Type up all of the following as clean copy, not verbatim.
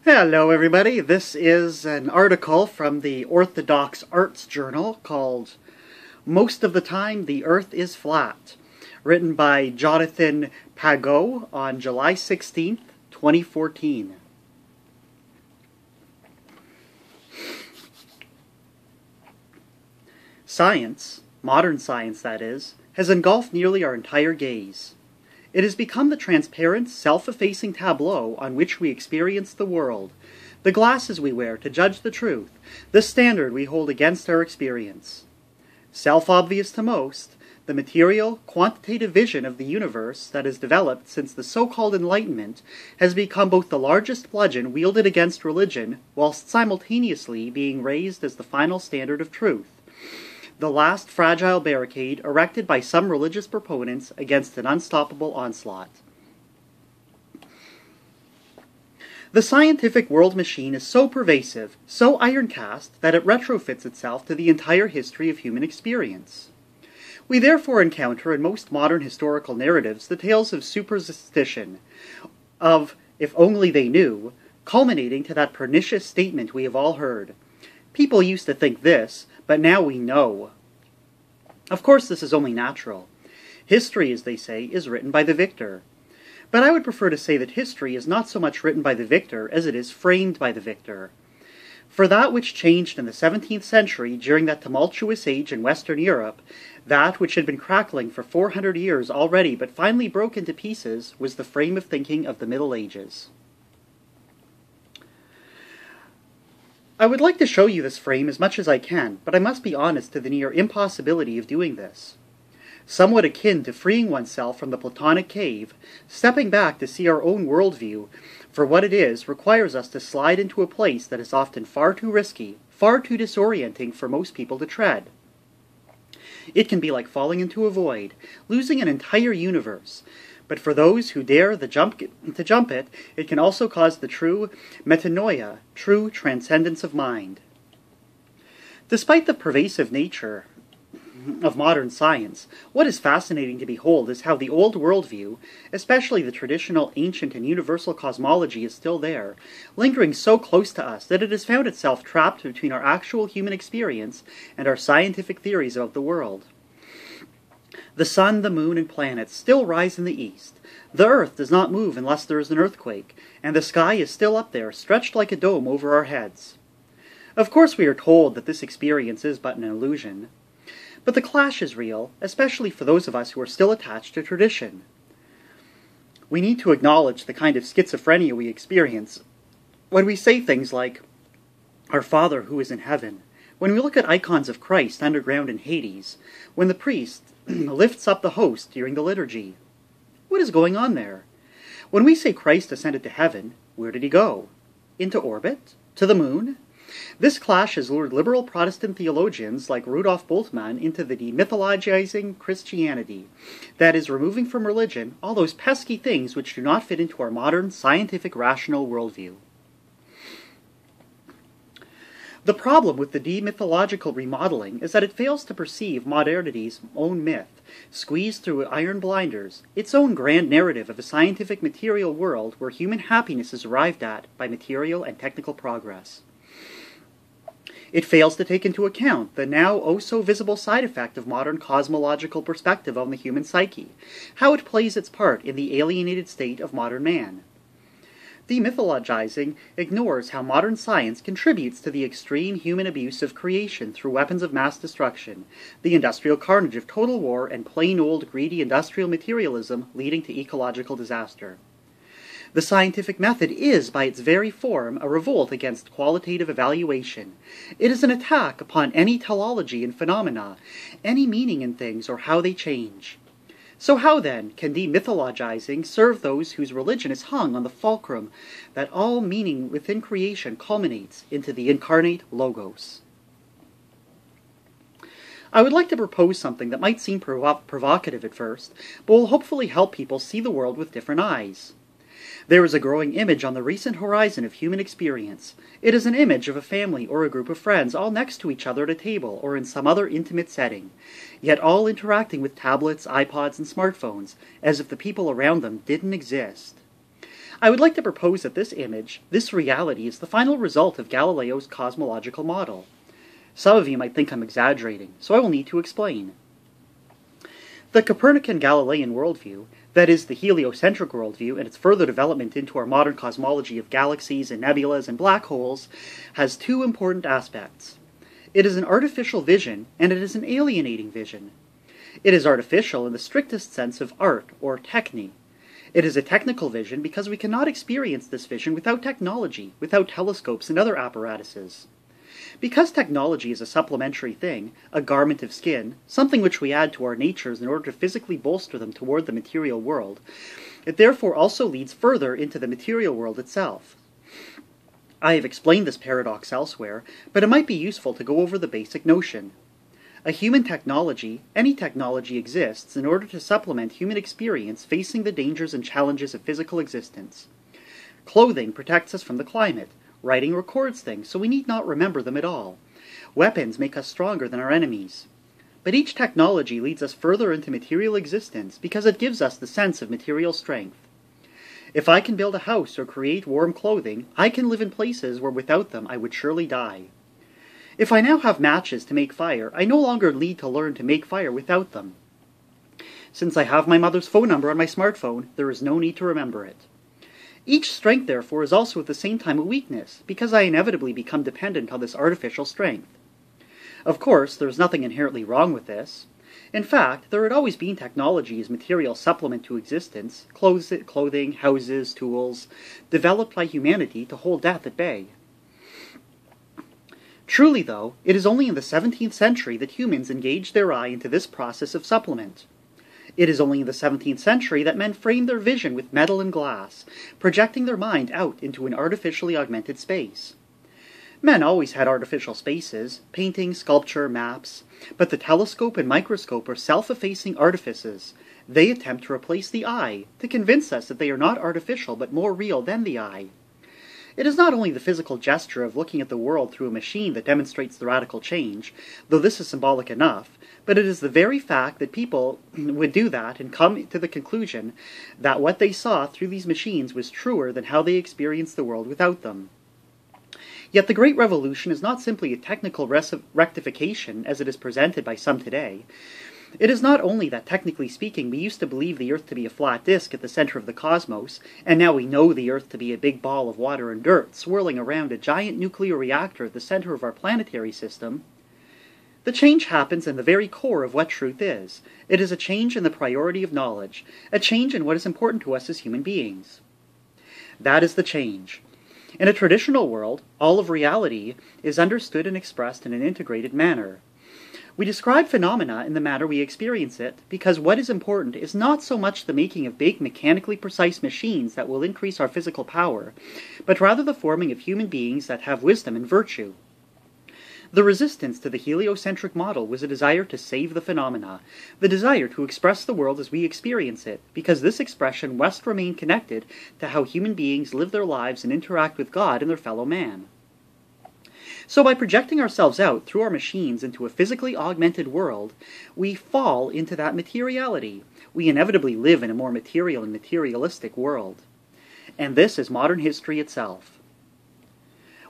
Hello everybody, this is an article from the Orthodox Arts Journal called Most of the Time the Earth is Flat, written by Jonathan Pagot on July 16th, 2014. Science, modern science that is, has engulfed nearly our entire gaze. It has become the transparent, self-effacing tableau on which we experience the world, the glasses we wear to judge the truth, the standard we hold against our experience. Self-obvious to most, the material, quantitative vision of the universe that has developed since the so-called Enlightenment has become both the largest bludgeon wielded against religion, whilst simultaneously being raised as the final standard of truth, the last fragile barricade erected by some religious proponents against an unstoppable onslaught. The scientific world machine is so pervasive, so iron-cast, that it retrofits itself to the entire history of human experience. We therefore encounter in most modern historical narratives the tales of superstition, of "if only they knew," culminating to that pernicious statement we have all heard: "People used to think this, but now we know." Of course this is only natural. History, as they say, is written by the victor. But I would prefer to say that history is not so much written by the victor as it is framed by the victor. For that which changed in the 17th century during that tumultuous age in Western Europe, that which had been crackling for 400 years already but finally broke into pieces, was the frame of thinking of the Middle Ages. I would like to show you this frame as much as I can, but I must be honest to the near impossibility of doing this. Somewhat akin to freeing oneself from the Platonic cave, stepping back to see our own worldview for what it is requires us to slide into a place that is often far too risky, far too disorienting for most people to tread. It can be like falling into a void, losing an entire universe. But for those who dare to jump it, it can also cause the true metanoia, true transcendence of mind. Despite the pervasive nature of modern science, what is fascinating to behold is how the old worldview, especially the traditional ancient and universal cosmology, is still there, lingering so close to us that it has found itself trapped between our actual human experience and our scientific theories about the world. The sun, the moon, and planets still rise in the east. The earth does not move unless there is an earthquake, and the sky is still up there, stretched like a dome over our heads. Of course we are told that this experience is but an illusion. But the clash is real, especially for those of us who are still attached to tradition. We need to acknowledge the kind of schizophrenia we experience when we say things like, "Our Father who is in heaven," when we look at icons of Christ underground in Hades, when the priest lifts up the host during the liturgy. What is going on there? When we say Christ ascended to heaven, where did he go? Into orbit? To the moon? This clash has lured liberal Protestant theologians like Rudolf Bultmann into the demythologizing Christianity, that is, removing from religion all those pesky things which do not fit into our modern, scientific, rational worldview. The problem with the demythological remodeling is that it fails to perceive modernity's own myth, squeezed through iron blinders, its own grand narrative of a scientific material world where human happiness is arrived at by material and technical progress. It fails to take into account the now oh-so-visible side effect of modern cosmological perspective on the human psyche, how it plays its part in the alienated state of modern man. Demythologizing ignores how modern science contributes to the extreme human abuse of creation through weapons of mass destruction, the industrial carnage of total war, and plain old greedy industrial materialism leading to ecological disaster. The scientific method is, by its very form, a revolt against qualitative evaluation. It is an attack upon any teleology in phenomena, any meaning in things, or how they change. So how, then, can demythologizing serve those whose religion is hung on the fulcrum that all meaning within creation culminates into the incarnate Logos? I would like to propose something that might seem provocative at first, but will hopefully help people see the world with different eyes. There is a growing image on the recent horizon of human experience. It is an image of a family or a group of friends all next to each other at a table or in some other intimate setting, yet all interacting with tablets, iPods, and smartphones, as if the people around them didn't exist. I would like to propose that this image, this reality, is the final result of Galileo's cosmological model. Some of you might think I'm exaggerating, so I will need to explain. The Copernican Galilean worldview, that is, the heliocentric worldview and its further development into our modern cosmology of galaxies and nebulas and black holes, has two important aspects. It is an artificial vision, and it is an alienating vision. It is artificial in the strictest sense of art, or techne. It is a technical vision because we cannot experience this vision without technology, without telescopes and other apparatuses. Because technology is a supplementary thing, a garment of skin, something which we add to our natures in order to physically bolster them toward the material world, it therefore also leads further into the material world itself. I have explained this paradox elsewhere, but it might be useful to go over the basic notion. A human technology, any technology, exists in order to supplement human experience facing the dangers and challenges of physical existence. Clothing protects us from the climate. Writing records things, so we need not remember them at all. Weapons make us stronger than our enemies. But each technology leads us further into material existence because it gives us the sense of material strength. If I can build a house or create warm clothing, I can live in places where without them I would surely die. If I now have matches to make fire, I no longer need to learn to make fire without them. Since I have my mother's phone number on my smartphone, there is no need to remember it. Each strength, therefore, is also at the same time a weakness, because I inevitably become dependent on this artificial strength. Of course, there is nothing inherently wrong with this. In fact, there had always been technology as material supplement to existence, clothing, houses, tools, developed by humanity to hold death at bay. Truly, though, it is only in the 17th century that humans engaged their eye into this process of supplement. It is only in the 17th century that men framed their vision with metal and glass, projecting their mind out into an artificially augmented space. Men always had artificial spaces, painting, sculpture, maps, but the telescope and microscope are self-effacing artifices. They attempt to replace the eye, to convince us that they are not artificial but more real than the eye. It is not only the physical gesture of looking at the world through a machine that demonstrates the radical change, though this is symbolic enough, but it is the very fact that people would do that and come to the conclusion that what they saw through these machines was truer than how they experienced the world without them. Yet the Great Revolution is not simply a technical rectification as it is presented by some today. It is not only that, technically speaking, we used to believe the Earth to be a flat disk at the center of the cosmos, and now we know the Earth to be a big ball of water and dirt swirling around a giant nuclear reactor at the center of our planetary system. The change happens in the very core of what truth is. It is a change in the priority of knowledge, a change in what is important to us as human beings. That is the change. In a traditional world, all of reality is understood and expressed in an integrated manner. We describe phenomena in the manner we experience it, because what is important is not so much the making of big, mechanically precise machines that will increase our physical power, but rather the forming of human beings that have wisdom and virtue. The resistance to the heliocentric model was a desire to save the phenomena, the desire to express the world as we experience it, because this expression must remain connected to how human beings live their lives and interact with God and their fellow man. So by projecting ourselves out through our machines into a physically augmented world, we fall into that materiality. We inevitably live in a more material and materialistic world. And this is modern history itself.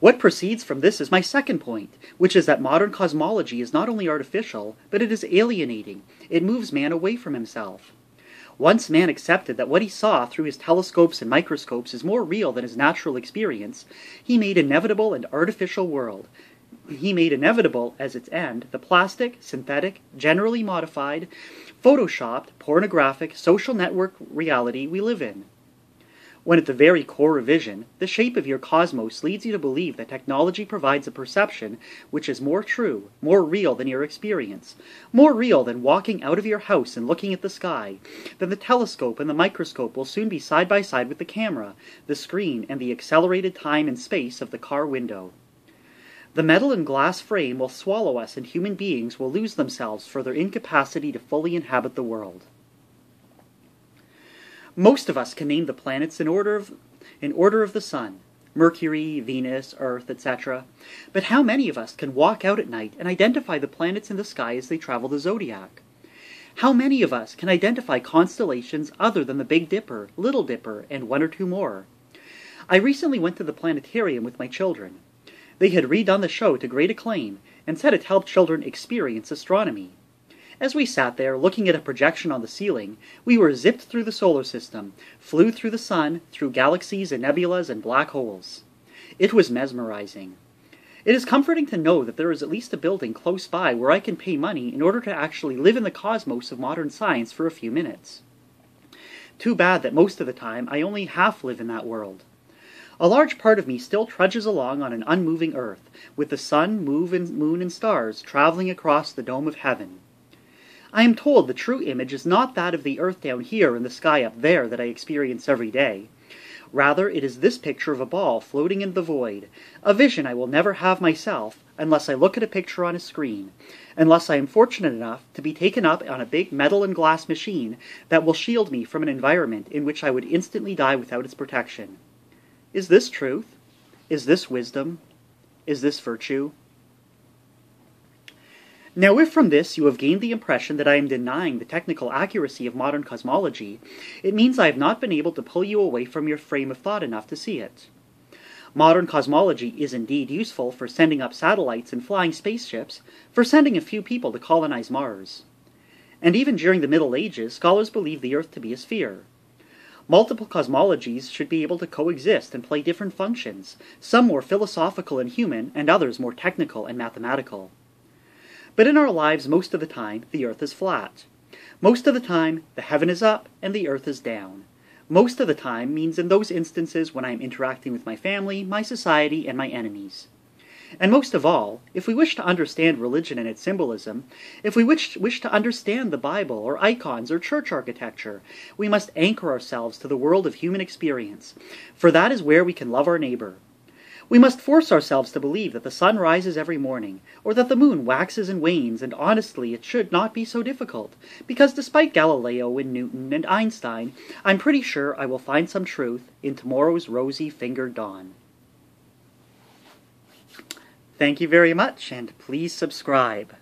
What proceeds from this is my second point, which is that modern cosmology is not only artificial, but it is alienating. It moves man away from himself. Once man accepted that what he saw through his telescopes and microscopes is more real than his natural experience, he made inevitable an artificial world. He made inevitable as its end the plastic, synthetic, generally modified, photoshopped, pornographic, social network reality we live in. When at the very core of vision, the shape of your cosmos leads you to believe that technology provides a perception which is more true, more real than your experience, more real than walking out of your house and looking at the sky, then the telescope and the microscope will soon be side by side with the camera, the screen, and the accelerated time and space of the car window. The metal and glass frame will swallow us, and human beings will lose themselves for their incapacity to fully inhabit the world. Most of us can name the planets in order of the sun, Mercury, Venus, Earth, etc. But how many of us can walk out at night and identify the planets in the sky as they travel the zodiac? How many of us can identify constellations other than the Big Dipper, Little Dipper, and one or two more? I recently went to the planetarium with my children. They had redone the show to great acclaim and said it helped children experience astronomy. As we sat there, looking at a projection on the ceiling, we were zipped through the solar system, flew through the sun, through galaxies and nebulas and black holes. It was mesmerizing. It is comforting to know that there is at least a building close by where I can pay money in order to actually live in the cosmos of modern science for a few minutes. Too bad that most of the time I only half live in that world. A large part of me still trudges along on an unmoving earth, with the sun, moon, and stars traveling across the dome of heaven. I am told the true image is not that of the earth down here and the sky up there that I experience every day. Rather, it is this picture of a ball floating in the void, a vision I will never have myself unless I look at a picture on a screen, unless I am fortunate enough to be taken up on a big metal and glass machine that will shield me from an environment in which I would instantly die without its protection. Is this truth? Is this wisdom? Is this virtue? Now, if from this you have gained the impression that I am denying the technical accuracy of modern cosmology, it means I have not been able to pull you away from your frame of thought enough to see it. Modern cosmology is indeed useful for sending up satellites and flying spaceships, for sending a few people to colonize Mars. And even during the Middle Ages, scholars believed the Earth to be a sphere. Multiple cosmologies should be able to coexist and play different functions, some more philosophical and human, and others more technical and mathematical. But in our lives, most of the time, the earth is flat. Most of the time, the heaven is up and the earth is down. Most of the time means in those instances when I am interacting with my family, my society, and my enemies. And most of all, if we wish to understand religion and its symbolism, if we wish to understand the Bible, or icons, or church architecture, we must anchor ourselves to the world of human experience, for that is where we can love our neighbor. We must force ourselves to believe that the sun rises every morning, or that the moon waxes and wanes, and honestly, it should not be so difficult, because despite Galileo and Newton and Einstein, I'm pretty sure I will find some truth in tomorrow's rosy-fingered dawn. Thank you very much, and please subscribe.